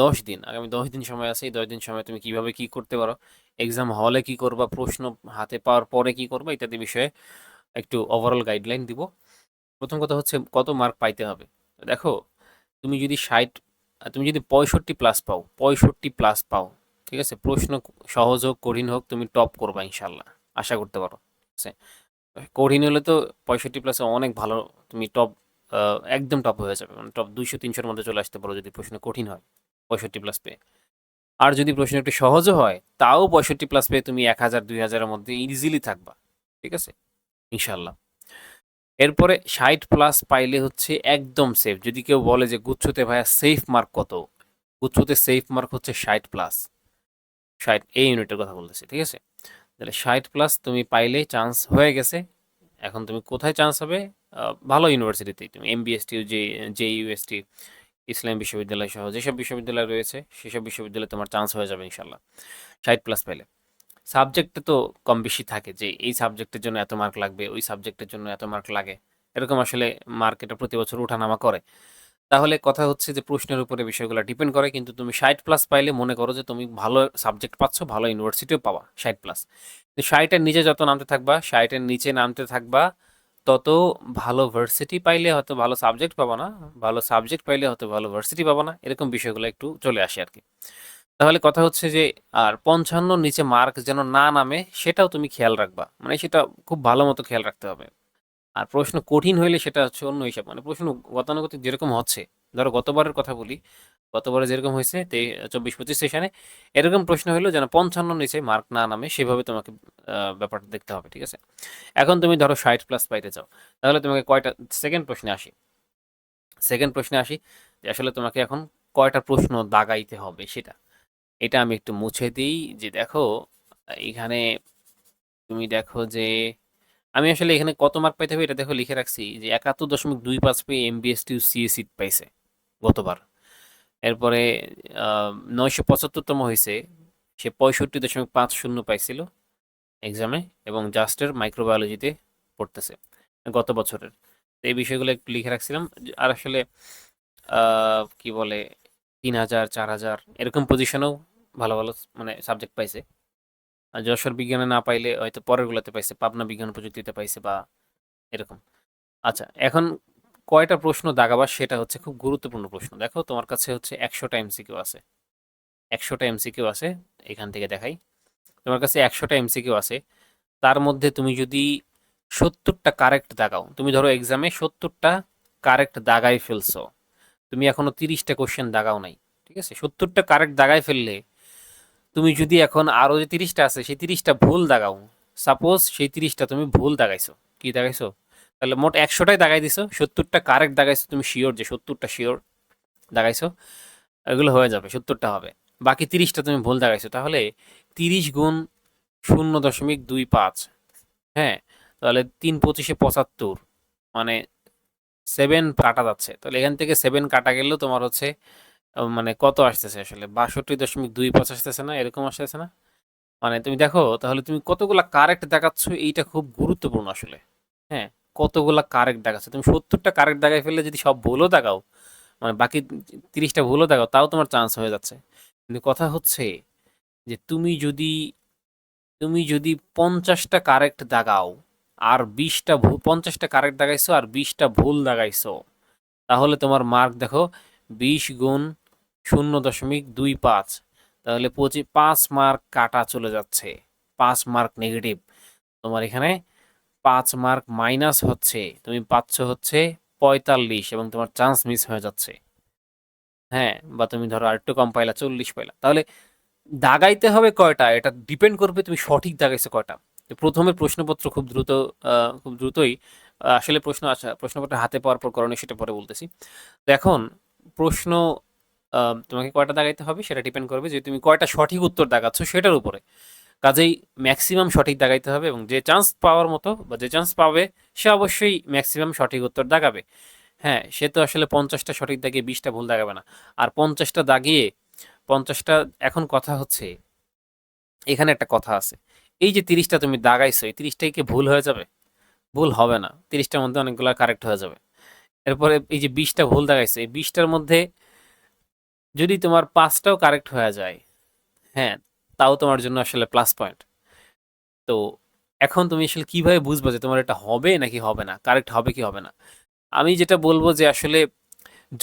10 দিন, আগামী 10 দিন সময় আছে। এই 10 দিন সময় তুমি কিভাবে কি করতে পারো, এক্সাম হলে কি করবা, প্রশ্ন হাতে পাওয়ার পরে কি করবা, ইত্যাদি বিষয়ে একটু ওভারঅল গাইডলাইন দিব। প্রথম কথা হচ্ছে কত মার্ক পাইতে হবে। দেখো, তুমি যদি 60, তুমি যদি 65 প্লাস পাও, 65 প্লাস পাও, ঠিক আছে, প্রশ্ন সহজ হোক কঠিন হোক তুমি টপ করবা ইনশাল্লাহ, আশা করতে পারো। ঠিক আছে, কঠিন হলে তো 65 প্লাসে অনেক ভালো, তুমি টপ, একদম টপ হয়ে যাবে, মানে টপ 200-300-র মধ্যে চলে আসতে পারো যদি প্রশ্ন কঠিন হয় 65 প্লাস পেয়ে। আর যদি প্রশ্ন একটু সহজও হয় তাও 65 প্লাস পেয়ে তুমি 1000-2000-এর মধ্যে ইজিলি থাকবা। ঠিক আছে, ইনশাল্লাহ। এরপরে 60 প্লাস পাইলে হচ্ছে একদম সেফ। যদি কেউ বলে যে গুচ্ছতে ভাইয়া সেফ মার্ক কত, গুচ্ছতে সেফ মার্ক হচ্ছে 60 প্লাস, 60 এই ইউনিটের কথা বলতেছি। ঠিক আছে, তাহলে 60 প্লাস তুমি পাইলেই চান্স হয়ে গেছে। এখন তুমি কোথায় চান্স হবে? ভালো ইউনিভার্সিটিতেই তুমি এমবিএসটি, যে ইউএসটি, ইসলাম বিশ্ববিদ্যালয় সহ যেসব বিশ্ববিদ্যালয় রয়েছে সেসব বিশ্ববিদ্যালয়ে তোমার চান্স হয়ে যাবে ইনশাল্লাহ 60 প্লাস পাইলে। সাবজেক্টে তো কম বেশি থাকে যে এই সাবজেক্টের জন্য এত মার্ক লাগবে, ওই সাবজেক্টের জন্য এত মার্ক লাগে, এরকম আসলে মার্ক এটা প্রতি বছর ওঠানামা করে। তাহলে কথা হচ্ছে যে প্রশ্নের উপরে বিষয়গুলো ডিপেন্ড করে, কিন্তু তুমি 60 প্লাস পাইলে মনে করো যে তুমি ভালো সাবজেক্ট পাচ্ছ, ভালো ইউনিভার্সিটিও পাবা 60 প্লাস। 60-এর নিচে যত নামতে থাকবা, 60-এর নিচে নামতে থাকবা, তত ভালো ভার্সিটি পাইলে হয়তো ভালো সাবজেক্ট পাবা না, ভালো সাবজেক্ট পাইলে হয়তো ভালো ভার্সিটি পাবা না, এরকম বিষয়গুলো একটু চলে আসে আর কি। তাহলে কথা হচ্ছে যে আর 55 নিচে মার্ক যেন না নামে সেটাও তুমি খেয়াল রাখবা, মানে সেটা খুব ভালো মতো খেয়াল রাখতে হবে। আর প্রশ্ন কঠিন হইলে সেটা হচ্ছে অন্য হিসাব, মানে প্রশ্ন গতানুগতিক যেরকম হচ্ছে, ধরো গতবারের কথা বলি, গতবারে যেরকম হয়েছে 24-25 সেশনে, এরকম প্রশ্ন হলো যেন 55 নিচে মার্ক না নামে, সেভাবে তোমাকে ব্যাপারটা দেখতে হবে। ঠিক আছে, এখন তুমি ধরো 60 প্লাস পাইতে চাও, তাহলে তোমাকে কয়টা, সেকেন্ড প্রশ্নে আসি, সেকেন্ড প্রশ্নে আসি যে আসলে তোমাকে এখন কয়টা প্রশ্ন দাগাইতে হবে সেটা, এটা আমি একটু মুছে দিই। যে দেখো, এখানে তুমি দেখো যে আমি আসলে এখানে কত মার্ক পাইতে হবে এটা দেখো লিখে রাখছি, যে 71.25 পেয়ে এমবিএসটি সিএ সিট পাইছে গতবার। এরপরে 975তম হয়েছে, সে 65.50 পাইছিল এক্সামে, এবং জাস্টের মাইক্রোবায়োলজিতে পড়তেছে গত বছরের। তো এই বিষয়গুলো একটু লিখে রাখছিলাম। আর আসলে কি বলে, 3000, 4000 এরকম পজিশনেও ভালো ভালো মানে সাবজেক্ট পাইছে। আর যশোর বিজ্ঞানে না পাইলে হয়তো পরের গুলাতে পাইছে, পাবনা বিজ্ঞান প্রযুক্তিতে পাইছে বা এরকম। আচ্ছা, এখন কয়টা প্রশ্ন দাগাবা সেটা হচ্ছে খুব গুরুত্বপূর্ণ প্রশ্ন। দেখো, তোমার কাছে হচ্ছে 100টা এমসিকিউ আছে, 100টা এমসিকিউ আছে। এখান থেকে দেখাই, তোমার কাছে 100টা এমসিকিউ আছে। তার মধ্যে তুমি যদি 70টা কারেক্ট দাগাও, তুমি ধরো এক্সামে 70টা কারেক্ট দাগাই ফেলছো, তুমি এখনো 30টা কোশ্চেন দাগাও নাই। ঠিক আছে, 70টা কারেক্ট দাগাই ফেললে তুমি যদি এখন আরো যে 30টা আছে সেই 30টা ভুল দাগাও, সাপোজ সেই 30টা তুমি ভুল দাগাইছো, কি দাগাইছো, তাহলে মোট 100টাই দাগাই দিছো, 70টা কারেক্ট দাগাইছো, তুমি শিওর যে 70টা শিওর দাগাইছো, এগুলো হয়ে যাবে, 70টা হবে। বাকি 30টা তুমি ভুল দাগাইছো, তাহলে 30 গুণ 0.25, হ্যাঁ, তাহলে 3×25=75, মানে 7 কাটা যাচ্ছে। তাহলে এখান থেকে 7 কাটা গেলেও তোমার হচ্ছে মানে কত আসতেছে আসলে, 62.25 আসতেছে না, এরকম আসতেছে না? মানে তুমি দেখো তাহলে তুমি কতগুলা কারেক্ট দেখাচ্ছ, এইটা খুব গুরুত্বপূর্ণ আসলে। হ্যাঁ, কতগুলা কারেক্ট দেখাচ্ছ, তুমি 70টা কারেক্ট দেখাই ফেললে যদি সব ভুলও দেখাও, মানে বাকি 30টা ভুলও দেখাও, তাও তোমার চান্স হয়ে যাচ্ছে। কিন্তু কথা হচ্ছে যে তুমি যদি 50টা কারেক্ট দাগাও আর 20টা ভুল, 50টা কারেক্ট দাগাইছো আর 20টা ভুল দাগাইছো, তাহলে তোমার মার্ক দেখো 20 গুণ 0.25, তাহলে 5 মার্ক কাটা চলে যাচ্ছে, 5 মার্ক নেগেটিভ। তোমার এখানে 5 মার্ক মাইনাস হচ্ছে, তুমি পাচ্ছ হচ্ছে 45, এবং তোমার চান্স মিস হয়ে যাচ্ছে। হ্যাঁ, বা তুমি ধরো আরেকটু কম পাইলা, 40 পাইলা। তাহলে দাগাইতে হবে কয়টা, এটা ডিপেন্ড করবে তুমি সঠিক দাগাইছো কয়টা। তো প্রথমে প্রশ্নপত্র খুব দ্রুত, খুব দ্রুতই আসলে প্রশ্ন আসা, প্রশ্নপত্র হাতে পাওয়ার পর করণীয় সেটা পরে বলতেছি। তো এখন প্রশ্ন তোমাকে কয়টা দাগাইতে হবে সেটা ডিপেন্ড করবে যে তুমি কয়টা সঠিক উত্তর দাগাচ্ছ সেটার উপরে। কাজেই ম্যাক্সিমাম সঠিক দাগাইতে হবে, এবং যে চান্স পাওয়ার মতো বা যে চান্স পাবে সে অবশ্যই ম্যাক্সিমাম সঠিক উত্তর দাগাবে। হ্যাঁ, সে তো আসলে 50টা সঠিক দাগিয়ে 20টা ভুল দাগাবে না। আর 50টা দাগিয়ে 50টা, এখন কথা হচ্ছে এখানে একটা কথা আছে, এই যে 30টা তুমি দাগাইছো এই 30টাই কি ভুল হয়ে যাবে? ভুল হবে না, 30টার মধ্যে অনেকগুলো কারেক্ট হয়ে যাবে। এরপরে এই যে 20টা ভুল দাগাইছো এই 20টার মধ্যে যদি তোমার 5টাও কারেক্ট হয়ে যায়, হ্যাঁ, তাও তোমার জন্য আসলে প্লাস পয়েন্ট। তো এখন তুমি আসলে কিভাবে বুঝবে যে তোমার এটা হবে নাকি হবে না, কারেক্ট হবে কি হবে না? আমি যেটা বলবো যে আসলে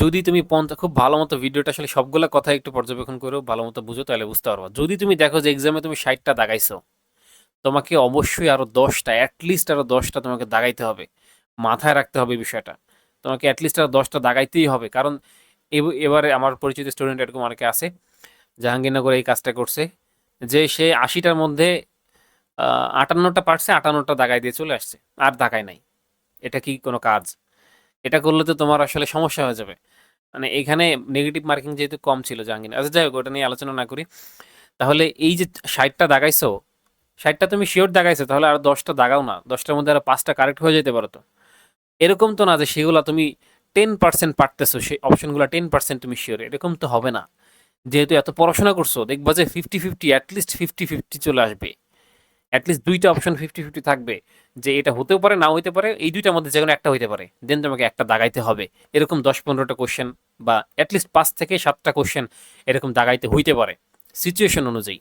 যদি তুমি খুব ভালো মতো ভিডিওটা আসলে সবগুলা কথা একটু পর্যবেক্ষণ করো, ভালো মতো বুঝো, তাহলে বুঝতে পারবা। যদি তুমি দেখো যে এক্সামে তুমি 60টা দাগাইছো, তোমাকে অবশ্যই আরো 10টা, অ্যাটলিস্ট আরো 10টা তোমাকে দাগাইতে হবে। মাথায় রাখতে হবে এই বিষয়টা। তোমাকে অ্যাটলিস্ট আরো 10টা দাগাইতেই হবে, কারণ এবারে আমার পরিচিত স্টুডেন্ট এরকম অনেকে আছে, জাহাঙ্গীরনগরে এই কাজটা করছে, যে সে 80টার মধ্যে 58টা পারছে, 58টা দাগাই দিয়ে চলে আসছে, আর দাগায় নাই। এটা কি কোনো কাজ? এটা করলে তো তোমার আসলে সমস্যা হয়ে যাবে। মানে এখানে নেগেটিভ মার্কিং যেহেতু কম ছিল জাহাঙ্গীর, আচ্ছা যাই হোক, ওটা নিয়ে আলোচনা না করি। তাহলে এই যে 60টা দাগাইছো, 60টা তুমি শিওর দাগাইছো, তাহলে আর 10টা দাগাও না, 10টার মধ্যে আর 5টা কারেক্ট হয়ে যেতে পারো তো। এরকম তো না যে সেগুলো তুমি 10% পারতেছো, সেই অপশনগুলো 10% তুমি শিওর, এরকম তো হবে না। যেহেতু এত পড়াশোনা করছো, দেখবা যে 50-50, অ্যাটলিস্ট 50-50 চলে আসবে। অ্যাটলিস্ট দুইটা অপশন 50-50 থাকবে, যে এটা হতেও পারে, নাও হইতে পারে, এই দুইটার মধ্যে যে কোনো একটা হইতে পারে, দেন তোমাকে একটা দাগাইতে হবে। এরকম 10-15টা কোশ্চেন, বা অ্যাটলিস্ট 5 থেকে 7টা কোশ্চেন এরকম দাগাইতে হইতে পারে, সিচুয়েশন অনুযায়ী।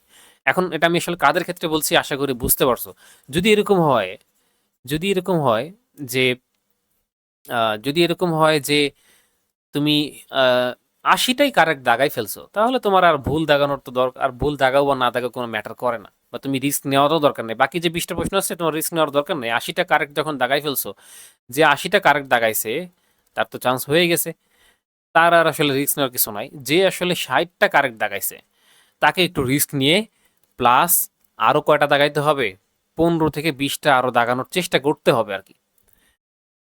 এখন এটা আমি আসলে কাদের ক্ষেত্রে বলছি আশা করি বুঝতে পারছো। যদি এরকম হয়, যদি এরকম হয় যে যদি এরকম হয় যে তুমি আহ 80টাই কারেক্ট দাগাই ফেলছো, তাহলে তোমার আর ভুল দাগানোর তো দরকার, আর ভুল দাগাও বা না দাগাও কোনো ম্যাটার করে না, বা তুমি রিস্ক নেওয়ারও দরকার নেই। বাকি যে 20টা প্রশ্ন আছে তোমার রিস্ক নেওয়ার দরকার নেই। 80টা কারেক্ট যখন দাগাই ফেলছো, যে 80টা কারেক্ট দাগাইছে তার তো চান্স হয়ে গেছে, তার আর আসলে রিস্ক নেওয়ার কিছু নাই। যে আসলে 60টা কারেক্ট দাগাইছে, তাকে একটু রিস্ক নিয়ে প্লাস আরো কয়টা দাগাইতে হবে, 15 থেকে 20টা আরো দাগানোর চেষ্টা করতে হবে আর কি।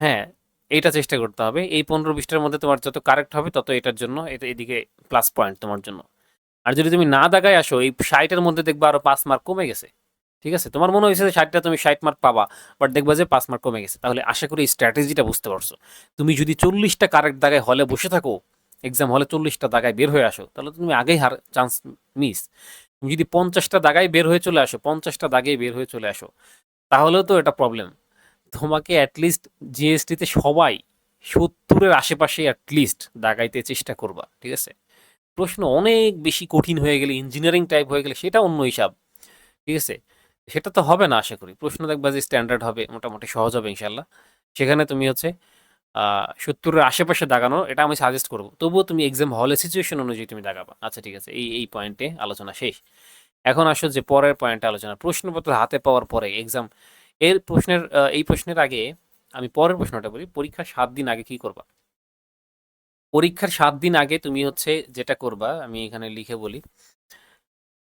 হ্যাঁ, এইটা চেষ্টা করতে হবে। এই 15-20টার মধ্যে তোমার যত কারেক্ট হবে, তত এটার জন্য এটা এদিকে প্লাস পয়েন্ট তোমার জন্য। আর যদি তুমি না দাগায় আসো, এই 60-এর মধ্যে দেখবা আরো 5 মার্ক কমে গেছে। ঠিক আছে, তোমার মনে হয়েছে যে 60টা তুমি 60 মার্ক পাবা, বাট দেখবা যে 5 মার্ক কমে গেছে। তাহলে আশা করি এই স্ট্র্যাটেজিটা বুঝতে পারছো। তুমি যদি 40টা কারেক্ট দাগায় হলে বসে থাকো, এক্সাম হলে 40টা দাগায় বের হয়ে আসো, তাহলে তুমি আগেই হার চান্স মিস। তুমি যদি 50টা দাগায় বের হয়ে চলে আসো, 50টা দাগে বের হয়ে চলে আসো, তাহলেও তো এটা প্রবলেম। তোমাকে অ্যাটলিস্ট জিএসটিতে সবাই 70-এর আশেপাশে অ্যাটলিস্ট দাগাইতে চেষ্টা করবা, ঠিক আছে? প্রশ্ন অনেক বেশি কঠিন হয়ে গেলে, ইঞ্জিনিয়ারিং টাইপ হয়ে গেলে, সেটা অন্য হিসাব, ঠিক আছে? সেটা তো হবে না আশা করি। প্রশ্ন দেখবা যে স্ট্যান্ডার্ড হবে, মোটামুটি সহজ হবে ইনশাল্লাহ। সেখানে তুমি হচ্ছে 70-এর আশেপাশে দাগানো, এটা আমি সাজেস্ট করবো। তবুও তুমি এক্সাম হলে সিচুয়েশন অনুযায়ী তুমি দাগাবা। আচ্ছা ঠিক আছে, এই এই পয়েন্টে আলোচনা শেষ। এখন আসো যে পরের পয়েন্টে আলোচনা, প্রশ্নপত্র হাতে পাওয়ার পরে এক্সাম, এর প্রশ্নের এই প্রশ্নের আগে আমি পরের প্রশ্নটা বলি, পরীক্ষার 7 দিন আগে কি করবা? পরীক্ষার 7 দিন আগে তুমি হচ্ছে যেটা করবা, আমি এখানে লিখে বলি,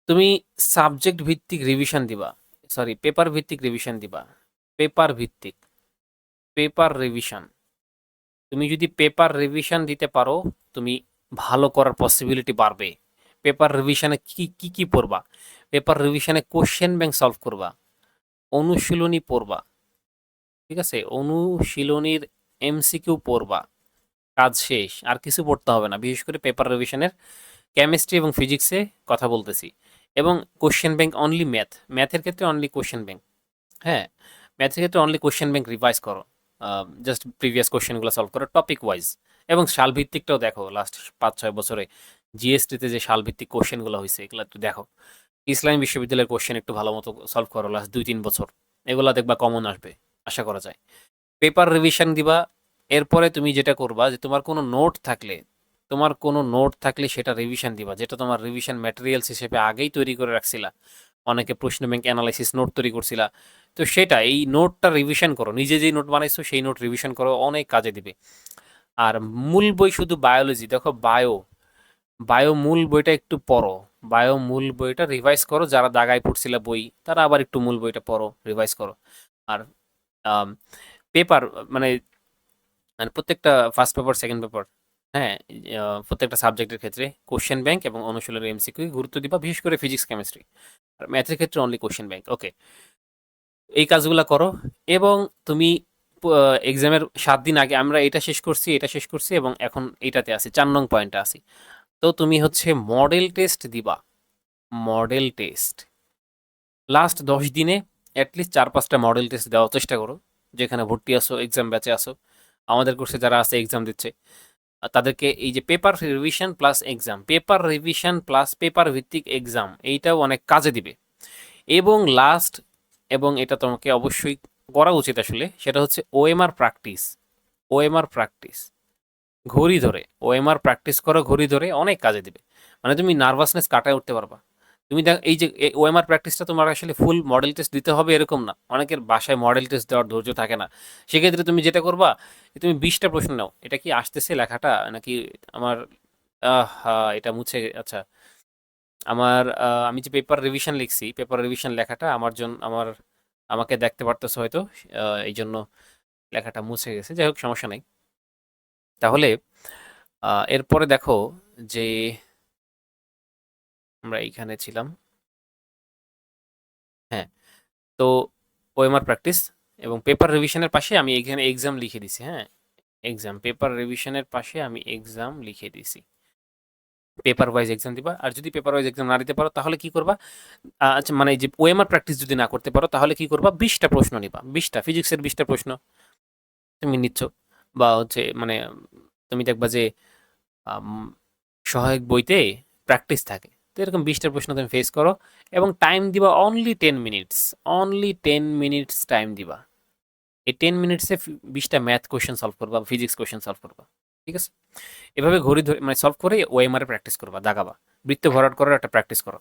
তুমি সাবজেক্ট ভিত্তিক রিভিশন দিবা, সরি পেপার ভিত্তিক রিভিশন দিবা। পেপার ভিত্তিক, পেপার রিভিশন। তুমি যদি পেপার রিভিশন দিতে পারো, তুমি ভালো করার পসিবিলিটি বাড়বে। পেপার রিভিশনে কি কি কি পড়বা? পেপার রিভিশনে কোশ্চেন ব্যাংক সলভ করবা, অনুশীলনী পড়বা, ঠিক আছে, অনুশীলনীর এমসিকিউ পড়বা, কাজ শেষ। আর কিছু পড়তে হবে না, বিশেষ করে পেপার রিভিশনের কেমিস্ট্রি এবং ফিজিক্সে কথা বলতেছি। এবং কোশ্চেন ব্যাংক অনলি ম্যাথ, ম্যাথের ক্ষেত্রে অনলি কোশ্চেন ব্যাংক। হ্যাঁ, ম্যাথের ক্ষেত্রে অনলি কোশ্চেন ব্যাংক রিভাইজ করো, জাস্ট প্রিভিয়াস কোশ্চেনগুলো সলভ করো টপিক ওয়াইজ। এবং সালভিত্তিকটাও দেখো, লাস্ট 5-6 বছরে জিএসটিতে যে সালভিত্তিক কোশ্চেনগুলো হয়েছে এগুলো একটু দেখো। ইসলামী বিশ্ববিদ্যালয়ের কোশ্চেন একটু ভালো মতো সলভ করো লাস্ট 2-3 বছর, এগুলো দেখবা কমন আসবে, আশা করা যায়। পেপার রিভিশন দিবা। এরপরে তুমি যেটা করবা যে তোমার কোনো নোট থাকলে সেটা রিভিশন দিবা, যেটা তোমার রিভিশন ম্যাটেরিয়ালস হিসেবে আগেই তৈরি করে রাখছিলা। অনেকে প্রশ্ন ব্যাংক অ্যানালাইসিস নোট তৈরি করছিলা, তো সেটা এই নোটটা রিভিশন করো। নিজে যেই নোট বানাইছো সেই নোট রিভিশন করো, অনেক কাজে দিবে। আর মূল বই শুধু বায়োলজি, দেখো বায়ো, বায়ো মূল বইটা একটু পড়ো। বায়ো মূল বইটা রিভাইজ করো, যারা দাগায় পড়ছিল বই তারা আবার একটু মূল বইটা পড়ো, রিভাইজ করো। আর পেপার মানে মানে প্রত্যেকটা ফার্স্ট পেপার, সেকেন্ড পেপার, হ্যাঁ, প্রত্যেকটা সাবজেক্টের ক্ষেত্রে কোশ্চেন ব্যাংক এবং অনুশীলনের এমসিকিউ গুরুত্ব দিবা, বিশেষ করে ফিজিক্স কেমিস্ট্রি। আর ম্যাথের ক্ষেত্রে অনলি কোশ্চেন ব্যাংক। ওকে, এই কাজগুলো করো। এবং তুমি এক্সামের 7 দিন আগে, আমরা এটা শেষ করছি, এটা শেষ করছি, এবং এখন এইটাতে আছি, 4 নং পয়েন্টে আছি। তো তুমি হচ্ছে মডেল টেস্ট দিবা। মডেল টেস্ট লাস্ট 10 দিনে অ্যাটলিস্ট 4-5টা মডেল টেস্ট দেওয়ার চেষ্টা করো, যেখানে ভর্তি আসো, এক্সাম ব্যাচে আসো, আমাদের কোর্সে যারা আছে এক্সাম দিচ্ছে, তাদেরকে এই যে paper revision plus exam, paper revision plus paper ভিত্তিক এক্সাম, এইটাও অনেক কাজে দিবে। এবং লাস্ট, এবং এটা তোমাকে অবশ্যই করা উচিত আসলে, সেটা হচ্ছে ওএমআর প্র্যাকটিস। ওএমআর প্র্যাকটিস ঘড়ি ধরে, ওএমআর প্র্যাকটিস করো ঘড়ি ধরে, অনেক কাজে দিবে। মানে তুমি নার্ভাসনেস কাটায় উঠতে পারবা। তুমি দেখ, এই যে ওএমআর প্র্যাকটিসটা তোমার আসলে ফুল মডেল টেস্ট দিতে হবে এরকম না, অনেকের বাসায় মডেল টেস্ট দেওয়ার ধৈর্য থাকে না। সেক্ষেত্রে তুমি যেটা করবা, তুমি 20টা প্রশ্ন নাও। এটা কি আসতেছে লেখাটা নাকি আমার, এটা মুছে, আচ্ছা, আমি যে পেপার রিভিশন লিখছি, পেপার রিভিশন লেখাটা আমার জন্য, আমাকে দেখতে পারতেছো হয়তো, এই জন্য লেখাটা মুছে গেছে। যাই হোক, সমস্যা নাই। তাহলে এরপরে দেখো যে আমরা এইখানে ছিলাম। হ্যাঁ, তো ওএমআর প্র্যাকটিস এবং পেপার রিভিশনের পাশে আমি এখানে এক্সাম লিখে দিছি। হ্যাঁ, এক্সাম, পেপার রিভিশনের পাশে আমি এক্সাম লিখে দিছি। পেপার ওয়াইজ এক্সাম দিবা। আর যদি পেপার ওয়াইজ এক্সাম না দিতে পারো তাহলে কি করবা, আচ্ছা, মানে যে ওএমআর প্র্যাকটিস যদি না করতে পারো তাহলে কি করবা, 20টা প্রশ্ন নিবা। 20টা ফিজিক্সের 20টা প্রশ্ন তুমি নিচ্ছ, বা হচ্ছে মানে তুমি দেখবা যে আম, সহায়ক বইতে প্র্যাকটিস থাকে। তো এরকম 20টা প্রশ্ন তুমি ফেস করো, এবং টাইম দিবা only 10 minutes. Only 10 minutes time দিবা। এই 10 মিনিটসে 20টা ম্যাথ কোয়েশ্চেন সলভ করবা, ফিজিক্স কোয়েশ্চেন সলভ করবা। ঠিক আছে? এভাবে ঘড়ি ধরে মানে সলভ করে ওএমআর প্র্যাকটিস করবা, দাগাবা। বৃত্ত ভরাট করার একটা প্র্যাকটিস করো।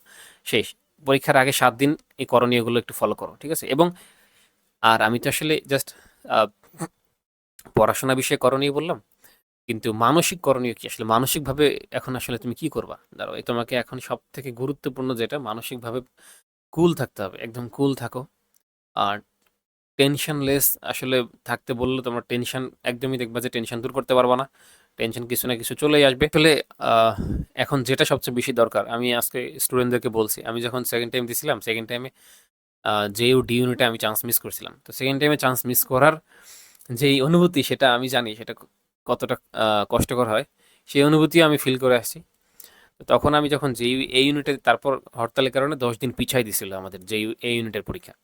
শেষ। পরীক্ষার আগে 7 দিন এই করণীয়গুলো একটু ফলো করো। ঠিক আছে? এবং আর আমি তো আসলে জাস্ট পড়াশোনা বিষয়ে করণীয় বললাম, কিন্তু মানসিক করণীয় কি আসলে, মানসিকভাবে এখন আসলে তুমি কি করবা? দাঁড়াও, এই তোমাকে এখন সব থেকে গুরুত্বপূর্ণ যেটা, মানসিকভাবে কুল থাকতে হবে। একদম কুল থাকো। আর টেনশনলেস আসলে থাকতে বললে তোমার টেনশন একদমই, দেখবা যে টেনশন দূর করতে পারবা না। টেনশন কিছু না কিছু চলেই আসবে। আসলে এখন যেটা সবচেয়ে বেশি দরকার, আমি আজকে স্টুডেন্টদেরকে বলছি, আমি যখন সেকেন্ড টাইম দিছিলাম, সেকেন্ড টাইমে যেও ডি ইউনিটে আমি চান্স মিস করছিলাম। তো সেকেন্ড টাইমে চান্স মিস করার যেই অনুভূতি, সেটা আমি জানি সেটা কতটা কষ্টকর হয়। সেই অনুভূতিও আমি ফিল করে আসছি। তো তখন আমি যখন যেই এই ইউনিটে, তারপর হরতালের কারণে 10 দিন পিছাই দিছিল আমাদের যে এই ইউনিটের পরীক্ষা।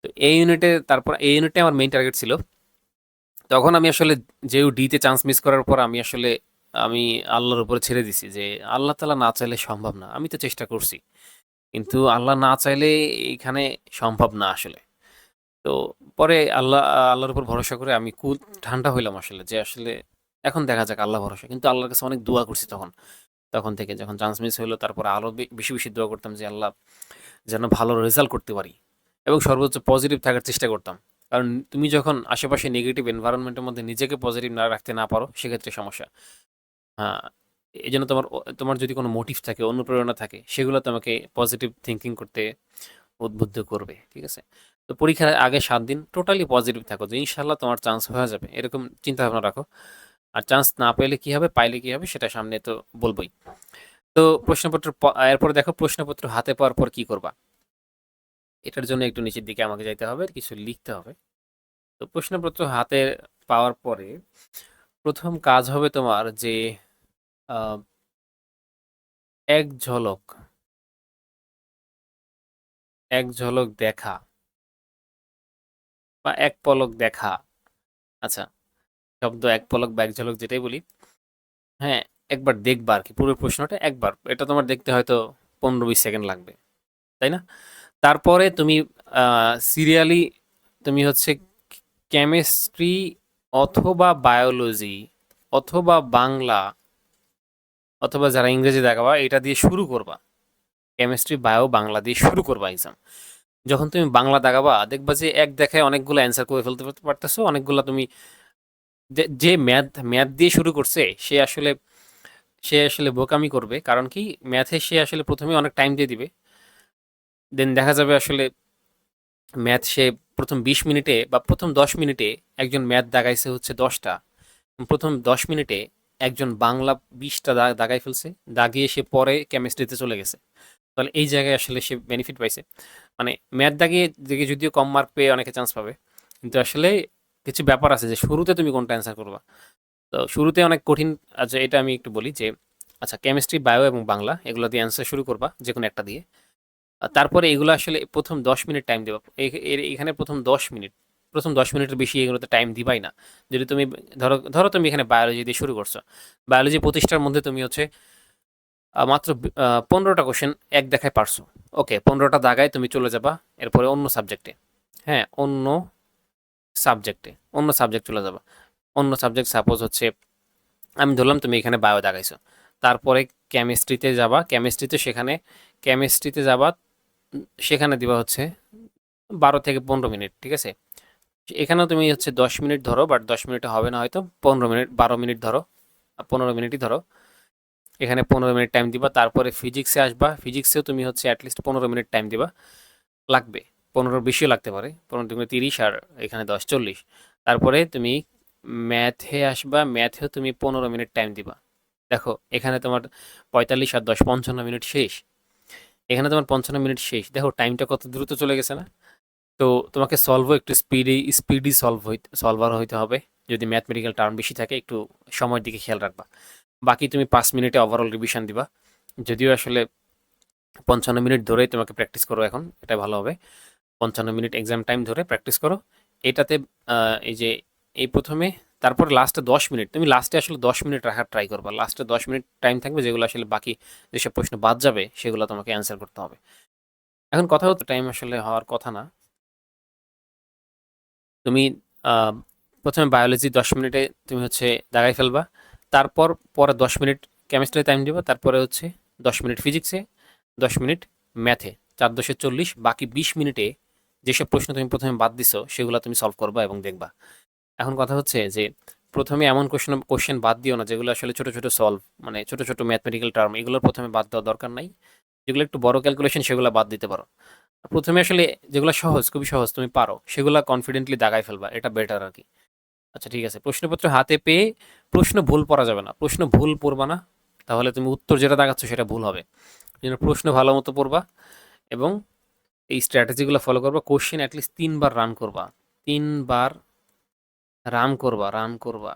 তো এই ইউনিটে, তারপর এই ইউনিটে আমার মেইন টার্গেট ছিল। তখন আমি আসলে যেও ডিতে চান্স মিস করার পর আমি আসলে, আমি আল্লাহর উপরে ছেড়ে দিছি যে আল্লাহ তাআলা না চাইলে সম্ভব না। আমি তো চেষ্টা করছি, কিন্তু আল্লাহ না চাইলে এইখানে সম্ভব না আসলে। তো পরে আল্লাহর উপর ভরসা করে আমি কুল ঠান্ডা হইলাম আসলে, যে আসলে এখন দেখা যাক, আল্লাহ ভরসা। কিন্তু আল্লাহর কাছে অনেক দোয়া করছি তখন। তখন থেকে যখন চান্স মিস হইলো, তারপর আরো বেশি বেশি দোয়া করতাম যে আল্লাহ যেন ভালো রেজাল্ট করতে পারি, এবং সর্বোচ্চ পজিটিভ থাকার চেষ্টা করতাম। কারণ তুমি যখন আশেপাশে নেগেটিভ এনভায়রনমেন্টের মধ্যে নিজেকে পজিটিভ না রাখতে না পারো, সেক্ষেত্রে সমস্যা। হ্যাঁ, এই জন্য তোমার তোমার যদি কোনো মোটিভ থাকে, অনুপ্রেরণা থাকে, সেগুলো তোমাকে পজিটিভ থিঙ্কিং করতে উদ্বুদ্ধ করবে। ঠিক আছে? তো পরীক্ষার আগে 7 দিন টোটালি পজিটিভ থাকো, যে ইনশাল্লাহ তোমার চান্স হয়ে যাবে, এরকম চিন্তা ভাবনা রাখো। আর চান্স না পেলে কি হবে, পাইলে কি হবে, সেটা সামনে তো বলবোই। তো প্রশ্নপত্র এরপরে দেখো, প্রশ্নপত্র হাতে পাওয়ার পর কি করবা। এটার জন্য একটু নিচের দিকে আমাকে যাইতে হবে, কিছু লিখতে হবে। তো প্রশ্নপত্র হাতে পাওয়ার পরে প্রথম কাজ হবে তোমার যে আহ, এক ঝলক, এক ঝলক দেখা, বা এক পলক দেখা। আচ্ছা, শব্দ এক পলক বা এক ঝলক যেটাই বলি, হ্যাঁ, একবার দেখবা আর কি, পুরো প্রশ্নটা একবার, এটা তোমার দেখতে হয়তো 15-20 সেকেন্ড লাগবে, তাই না? তারপরে তুমি সিরিয়ালি, তুমি হচ্ছে কেমিস্ট্রি অথবা বায়োলজি অথবা বাংলা, অথবা যারা ইংরেজি দেখাবা এটা দিয়ে শুরু করবা। কেমিস্ট্রি, বায়ো, বাংলা দিয়ে শুরু করবা এক্সাম। যখন তুমি বাংলা দাগাবা, দেখবা যে এক দেখায় অনেকগুলো অ্যান্সার করে ফেলতে পারতেছো, অনেকগুলো তুমি, যে ম্যাথ ম্যাথ দিয়ে শুরু করছে সে আসলে বোকামি করবে। কারণ কি, ম্যাথে সে আসলে প্রথমে অনেক টাইম দিয়ে দিবে, দেন দেখা যাবে আসলে ম্যাথ সে প্রথম 20 মিনিটে বা প্রথম 10 মিনিটে একজন ম্যাথ দাগাইছে হচ্ছে 10টা, প্রথম 10 মিনিটে একজন বাংলা 20টা দাগাই ফেলছে, দাগিয়ে সে পরে কেমিস্ট্রিতে চলে গেছে। তাহলে এই জায়গায় আসলে সে বেনিফিট পাইছে। মানে ম্যাথ দাগিয়ে দিকে যদিও কম মার্ক পেয়ে অনেকে চান্স পাবে, কিন্তু আসলে কিছু ব্যাপার আছে যে শুরুতে তুমি কোনটা অ্যান্সার করবা। তো শুরুতে অনেক কঠিন। আচ্ছা, এটা আমি একটু বলি যে, আচ্ছা, কেমিস্ট্রি, বায়ো এবং বাংলা এগুলো দিয়ে অ্যান্সার শুরু করবা, যে কোনো একটা দিয়ে। আর তারপরে এগুলো আসলে প্রথম 10 মিনিট টাইম দেবা। এখানে প্রথম 10 মিনিট প্রথম 10 মিনিটের বেশি এগুলোতে টাইম দিবাই না। যদি তুমি ধরো ধরো তুমি এখানে বায়োলজি দিয়ে শুরু করছো, বায়োলজি 25টার মধ্যে তুমি হচ্ছে মাত্র 15টা কোশ্চেন এক দেখায় পারছো। ওকে, 15টা দাগায় তুমি চলে যাবা এরপরে অন্য সাবজেক্টে। হ্যাঁ, অন্য সাবজেক্ট চলে যাবা। অন্য সাবজেক্ট সাপোজ হচ্ছে আমি ধরলাম তুমি এখানে বায়ো দাগাইছো, তারপরে কেমিস্ট্রিতে যাবা, সেখানে দিবা হচ্ছে 12 থেকে 15 মিনিট, ঠিক আছে। এখানেও তুমি হচ্ছে 10 মিনিট ধরো, বাট 10 মিনিটে হবে না, হয়তো 15 মিনিট 12 মিনিট ধরো, 15 মিনিটই ধরো। এখানে 15 মিনিট টাইম দিবা, তারপরে ফিজিক্সে আসবা, ফিজিক্সেও তুমি হচ্ছে অ্যাটলিস্ট 15 মিনিট টাইম দিবা, লাগবে। 15 বেশিও লাগতে পারে, 15 × 30 আর এখানে 10 × 40। তারপরে তুমি ম্যাথে আসবা, ম্যাথেও তুমি 15 মিনিট টাইম দিবা। দেখো এখানে তোমার 45 আর 10 55 মিনিট শেষ। এখানে তোমার 55 মিনিট শেষ, দেখো টাইমটা কত দ্রুত চলে গেছে না। তো তোমাকে সলভও একটু স্পিডি সলভার হইতে হবে। যদি ম্যাথমেটিক্যাল টার্ম বেশি থাকে একটু সময়ের দিকে খেয়াল রাখবা। বাকি তুমি 5 মিনিটে ওভারঅল রিভিশন দিবা। যদিও আসলে 55 মিনিট ধরেই তোমাকে প্র্যাকটিস করো এখন, এটা ভালো হবে। 55 মিনিট এক্সাম টাইম ধরে প্র্যাকটিস করো। এটাতে এই যে এই প্রথমে, তারপরে লাস্টে 10 মিনিট, তুমি লাস্টে আসলে 10 মিনিট রাখার ট্রাই করবা। লাস্টে 10 মিনিট টাইম থাকবে, যেগুলো আসলে বাকি যেসব প্রশ্ন বাদ যাবে সেগুলো তোমাকে অ্যান্সার করতে হবে। এখন কথা হচ্ছে টাইম আসলে হওয়ার কথা না। তুমি আহ, প্রথমে বায়োলজি 10 মিনিটে তুমি হচ্ছে দাগাই ফেলবা, তারপর পরে 10 মিনিট কেমিস্ট্রি টাইম দিবা, তারপরে হচ্ছে 10 মিনিট ফিজিক্সে, 10 মিনিট ম্যাথে, 4×10 = 40। বাকি 20 মিনিটে যেসব প্রশ্ন তুমি প্রথমে বাদ দিছো সেগুলো তুমি সলভ করবা এবং দেখবা। এখন কথা হচ্ছে যে প্রথমে এমন কোশ্চেন বাদ দিও না যেগুলো আসলে ছোট ছোট সলভ, মানে ছোট ছোট ম্যাথমেটিক্যাল টার্ম, এগুলো প্রথমে বাদ দেওয়ার দরকার নাই। যেগুলো একটু বড় ক্যালকুলেশন সেগুলো বাদ দিতে পারো। প্রথমে আসলে যেগুলো সহজ, খুবই সহজ, তুমি পারো সেগুলো কনফিডেন্টলি দাগাই ফেলবা, এটা বেটার আর কি। আচ্ছা ঠিক আছে, প্রশ্নপত্র হাতে পেয়ে প্রশ্ন ভুল পড়া যাবে না, প্রশ্ন ভুল পড়বা না, তাহলে তুমি উত্তর যেটা দাগাচ্ছ সেটা ভুল হবে। এই জন্য প্রশ্ন ভালো মতো পড়বা এবং এই স্ট্র্যাটেজিগুলো ফলো করবা। কোশ্চেন অ্যাটলিস্ট 3বার রান করবা, 3বার রান করবা।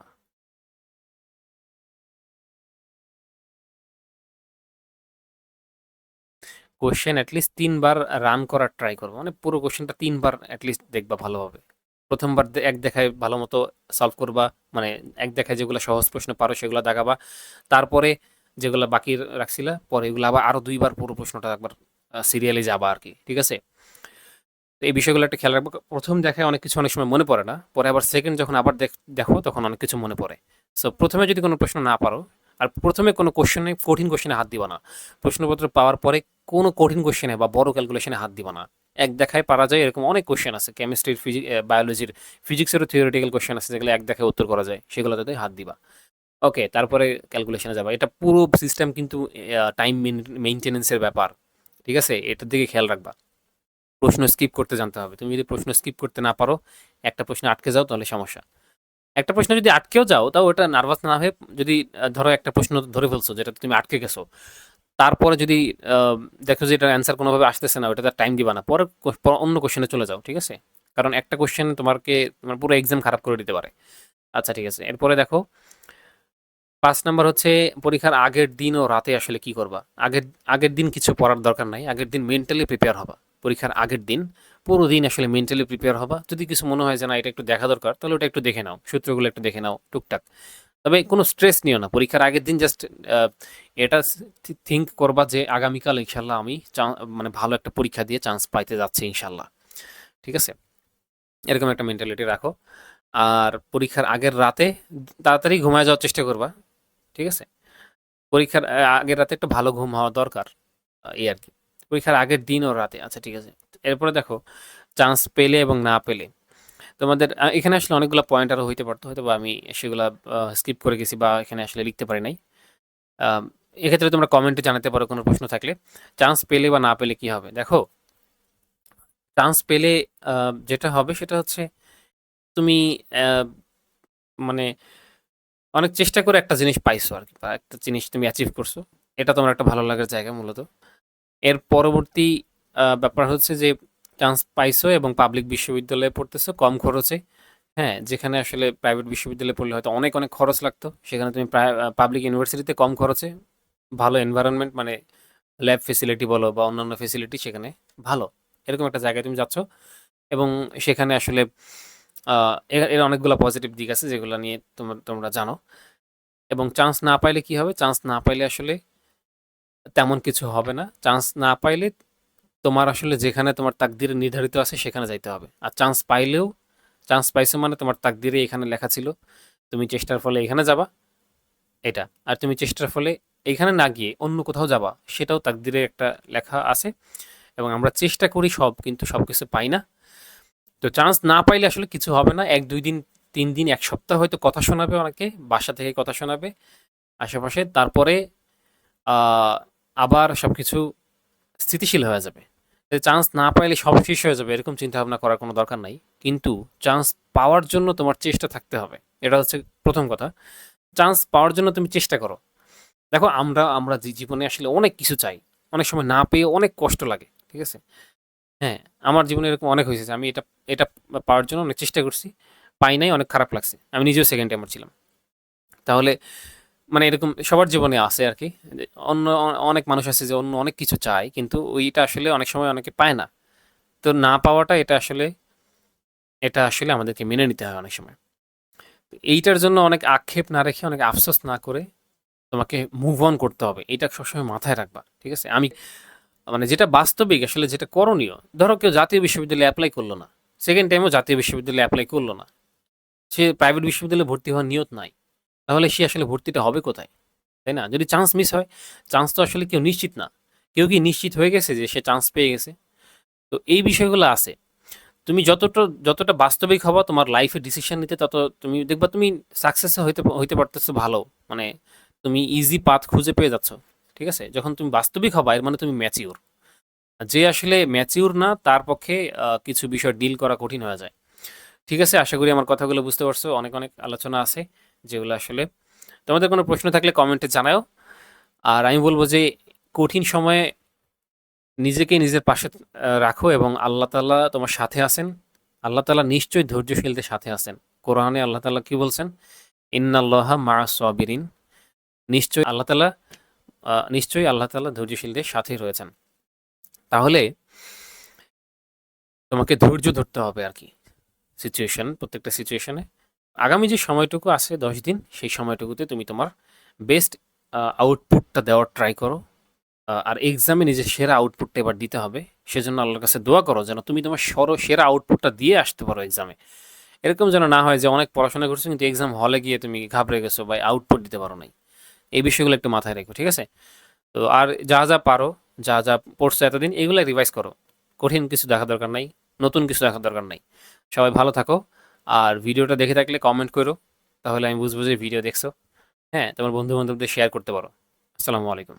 কোশ্চেন অ্যাটলিস্ট 3বার রান করার ট্রাই করবা, মানে পুরো কোশ্চেনটা 3বার অ্যাটলিস্ট দেখবা ভালোভাবে। প্রথমবার এক দেখায় ভালো মতো সলভ করবা, মানে এক দেখায় যেগুলো সহজ প্রশ্ন পারো সেগুলো দেখাবা। তারপরে যেগুলো বাকি রাখছিলা পরে এগুলো আবার আরো 2বার পুরো প্রশ্নটা একবার সিরিয়ালি যাবা আর কি, ঠিক আছে। তো এই বিষয়গুলো একটা খেয়াল রাখবো। প্রথম দেখায় অনেক কিছু অনেক সময় মনে পড়ে না, পরে আবার সেকেন্ড যখন আবার দেখো তখন অনেক কিছু মনে পড়ে। সো প্রথমে যদি কোনো প্রশ্ন না পারো, আর প্রথমে কোনো কোশ্চেনে কঠিন কোশ্চেনে হাত দিবা না। প্রশ্নপত্র পাওয়ার পরে কোনো কঠিন কোশ্চেনে বা বড় ক্যালকুলেশনে হাত দিবা না। এক দেখায় পারা যায় এরকম অনেক কোশ্চেন আছে, কেমিস্ট্রির, বায়োলজির, ফিজিক্সেরও থিওরিটিক্যাল কোশ্চেন আছে যেগুলো এক দেখায় উত্তর করা যায়, সেগুলোতে হাত দিবা। ওকে, তারপরে ক্যালকুলেশনে যাবা। এটা পুরো সিস্টেম কিন্তু টাইম মেইনটেনেন্সের ব্যাপার, ঠিক আছে, এটার দিকে খেয়াল রাখবা। প্রশ্ন স্কিপ করতে জানতে হবে। তুমি যদি প্রশ্ন স্কিপ করতে না পারো, একটা প্রশ্ন আটকে যাও তাহলে সমস্যা। একটা প্রশ্ন যদি আটকেও যাও তাও ওটা নার্ভাস না হয়ে, যদি ধরো একটা প্রশ্ন ধরে ফেলছো যেটা তুমি আটকে গেছো, তারপরে যদি আহ, দেখো যে এটার অ্যান্সার কোনোভাবে আসতেছে না, ওটাতে টাইম দিবা না, পরে অন্য কোশ্চেনে চলে যাও, ঠিক আছে। কারণ একটা কোশ্চেন তোমার পুরো এক্সাম খারাপ করে দিতে পারে। আচ্ছা ঠিক আছে, এরপরে দেখো 5 নাম্বার হচ্ছে পরীক্ষার আগের দিন ও রাতে আসলে কি করবা। আগের আগের দিন কিছু পড়ার দরকার নাই, আগের দিন মেন্টালি প্রিপেয়ার হবা। পরীক্ষার আগের দিন পুরো দিন আসলে মেন্টালি প্রিপেয়ার হবা। যদি কিছু মনে হয় যে না এটা একটু দেখা দরকার, তাহলে ওটা একটু দেখে নাও, সূত্রগুলো একটু দেখে নাও টুকটাক। তবে কোনো স্ট্রেস নিও না পরীক্ষার আগের দিন, জাস্ট এটা থিঙ্ক করবা যে আগামীকাল ইনশাল্লাহ আমি মানে ভালো একটা পরীক্ষা দিয়ে চান্স পাইতে যাচ্ছি ইনশাল্লাহ, ঠিক আছে। এরকম একটা মেন্টালিটি রাখো। আর পরীক্ষার আগের রাতে তাড়াতাড়ি ঘুমায় যাওয়ার চেষ্টা করবা, ঠিক আছে। পরীক্ষার আগের রাতে একটা ভালো ঘুম হওয়া দরকার, এই আর কি। পরীক্ষার আগের দিন ও রাতে, আচ্ছা ঠিক আছে। এরপরে দেখো চান্স পেলে এবং না পেলে তোমাদের এখানে আসলে অনেকগুলো পয়েন্ট আরও হইতে পারতো, হয়তো বা আমি সেগুলা স্কিপ করে গেছি বা এখানে আসলে লিখতে পারি নাই। আম, এক্ষেত্রে তোমরা কমেন্টে জানাতে পারো কোনো প্রশ্ন থাকলে। চান্স পেলে বা না পেলে কি হবে, দেখো চান্স পেলে যেটা হবে সেটা হচ্ছে তুমি আহ, মানে অনেক চেষ্টা করে একটা জিনিস পাইছো আর কি, বা একটা জিনিস তুমি অ্যাচিভ করছো, এটা তোমার একটা ভালো লাগার জায়গা মূলত। এর পরবর্তী ব্যাপার হচ্ছে যে চান্স পাইছো এবং পাবলিক বিশ্ববিদ্যালয়ে পড়তেছো কম খরচে। হ্যাঁ, যেখানে আসলে প্রাইভেট বিশ্ববিদ্যালয়ে পড়লে হয়তো অনেক অনেক খরচ লাগতো, সেখানে তুমি পাবলিক ইউনিভার্সিটিতে কম খরচে, ভালো এনভায়রনমেন্ট, মানে ল্যাব ফেসিলিটি বলো বা অন্যান্য ফেসিলিটি সেখানে ভালো, এরকম একটা জায়গায় তুমি যাচ্ছ। এবং সেখানে আসলে এর অনেকগুলো পজিটিভ দিক আছে যেগুলো নিয়ে তোমরা জানো। এবং চান্স না পাইলে কি হবে? চান্স না পাইলে আসলে তেমন কিছু হবে না। চান্স না পাইলে তোমার আসলে যেখানে তোমার তাকদিরে নির্ধারিত আছে সেখানে যাইতে হবে। আর চান্স পাইলেও, চান্স পাইছো মানে তোমার তাকদিরে এখানে লেখা ছিল, তুমি চেষ্টার ফলে এখানে যাবা, এটা। আর তুমি চেষ্টার ফলে এইখানে না গিয়ে অন্য কোথাও যাবা, সেটাও তাকদিরে একটা লেখা আছে। এবং আমরা চেষ্টা করি সব, কিন্তু সব কিছু পাই না। তো চান্স না পাইলে আসলে কিছু হবে না। ১-২ দিন, ৩ দিন, ১ সপ্তাহ হয়তো কথা শোনাবে অনেকে, বাসা থেকে কথা শোনাবে আশেপাশে। তারপরে আ আবার সবকিছু স্থিতিশীল হয়ে যাবে। চান্স না পাইলে সব শেষ হয়ে যাবে এরকম চিন্তাভাবনা করার কোনো দরকার নাই। কিন্তু চান্স পাওয়ার জন্য তোমার চেষ্টা থাকতে হবে। এটা হচ্ছে ১ম কথা। চান্স পাওয়ার জন্য তুমি চেষ্টা করো। দেখো আমরা জীবনে আসলে অনেক কিছু চাই। অনেক সময় না পেয়ে অনেক কষ্ট লাগে। ঠিক আছে? হ্যাঁ, আমার জীবনে এরকম অনেক হয়েছে যে আমি এটা এটা পাওয়ার জন্য অনেক চেষ্টা করছি। পাই নাই, অনেক খারাপ লাগছে। আমি নিজেও সেকেন্ড টাইমার ছিলাম। তাহলে মানে এরকম সবার জীবনে আছে আরকি। যে অন্য অনেক মানুষ আছে যে অন্য অনেক কিছু চায় কিন্তু ওইটা আসলে অনেক সময় অনেকে পায় না। তো না পাওয়াটা এটা আসলে আমাদেরকে মেনে নিতে হয় অনেক সময়। তো এইটার জন্য অনেক আক্ষেপ না রেখে, অনেক আফসোস না করে তোমাকে মুভ অন করতে হবে। এটা সবসময় মাথায় রাখবা। ঠিক আছে? আমি মানে যেটা বাস্তবিক আসলে যেটা করণীয়, ধরো কেউ জাতীয় বিশ্ববিদ্যালয়ে এপ্লাই করলো না। সেকেন্ড টাইমও জাতীয় বিশ্ববিদ্যালয়ে এপ্লাই করলো না। সে প্রাইভেট বিশ্ববিদ্যালয়ে ভর্তি হওয়ার নিয়ত নাই। তাহলে সে আসলে ভর্তিটা হবে কোথায়? তাই না? যদি চান্স মিস হয়, চান্স তো আসলে কেউ নিশ্চিত না। কেউ কি নিশ্চিত হয়ে গেছে যে সে চান্স পেয়ে গেছে? তো এই বিষয়গুলো আছে। তুমি যতটা বাস্তবিক হবা তোমার লাইফে ডিসিশন নিতে, তত তুমি দেখবা তুমি সাকসেস হইতে হইতে পারতেছো ভালো। মানে তুমি ইজি পাথ খুঁজে পেয়ে যাচ্ছ। ঠিক আছে? যখন তুমি বাস্তবিক হবা এর মানে তুমি ম্যাচিউর। যে আসলে ম্যাচিউর না তার পক্ষে কিছু বিষয় ডিল করা কঠিন হয়ে যায়। ঠিক আছে? আশা করি আমার কথাগুলো বুঝতে পারছো। অনেক, অনেক আলোচনা আছে যেগুলো আসলে তোমাদের কোনো প্রশ্ন থাকলে কমেন্টে জানাও। আর আমি বলব যে কঠিন সময়ে নিজেকে নিজের পাশে রাখো এবং আল্লাহ তাআলা তোমার সাথে আছেন। আল্লাহ তাআলা নিশ্চয়ই ধৈর্যশীলদের সাথে আছেন। কোরআনে আল্লাহ তাআলা কি বলছেন? ইন্নাল্লাহা মা'আস সাবিরিন। নিশ্চয়ই আল্লাহ তাআলা ধৈর্যশীলদের সাথেই রয়েছেন। তাহলে তোমাকে ধৈর্য ধরতে হবে আরকি। প্রত্যেকটা সিচুয়েশনে। আগামী যে সময়টুকু আছে ১০ দিন, সেই সময়টুকুতে তুমি তোমার বেস্ট আউটপুটটা দেওয়ার ট্রাই করো। আর এক্সামে নিজের সেরা আউটপুটটা এবার দিতে হবে। সেজন্য আল্লাহর কাছে দোয়া করো যেন তুমি তোমার সেরা আউটপুটটা দিয়ে আসতে পারো এক্সামে। এরকম যেন না হয় যে অনেক পড়াশোনা করছো কিন্তু এক্সাম হলে গিয়ে তুমি ঘাবড়ে গেছো বা আউটপুট দিতে পারো নাই। এই বিষয়গুলো একটু মাথায় রেখো। ঠিক আছে? তো আর যা পারো, যা পড়ছো এতদিন এগুলো রিভাইজ করো। কঠিন কিছু দেখার দরকার নাই, নতুন কিছু দেখার দরকার নাই। সবাই ভালো থাকো। আর ভিডিওটা দেখে থাকলে কমেন্ট করো, তাহলে আমি বুঝবো যে ভিডিও দেখছো। হ্যাঁ, তোমার বন্ধু বান্ধবদের শেয়ার করতে পারো। আসসালামু আলাইকুম।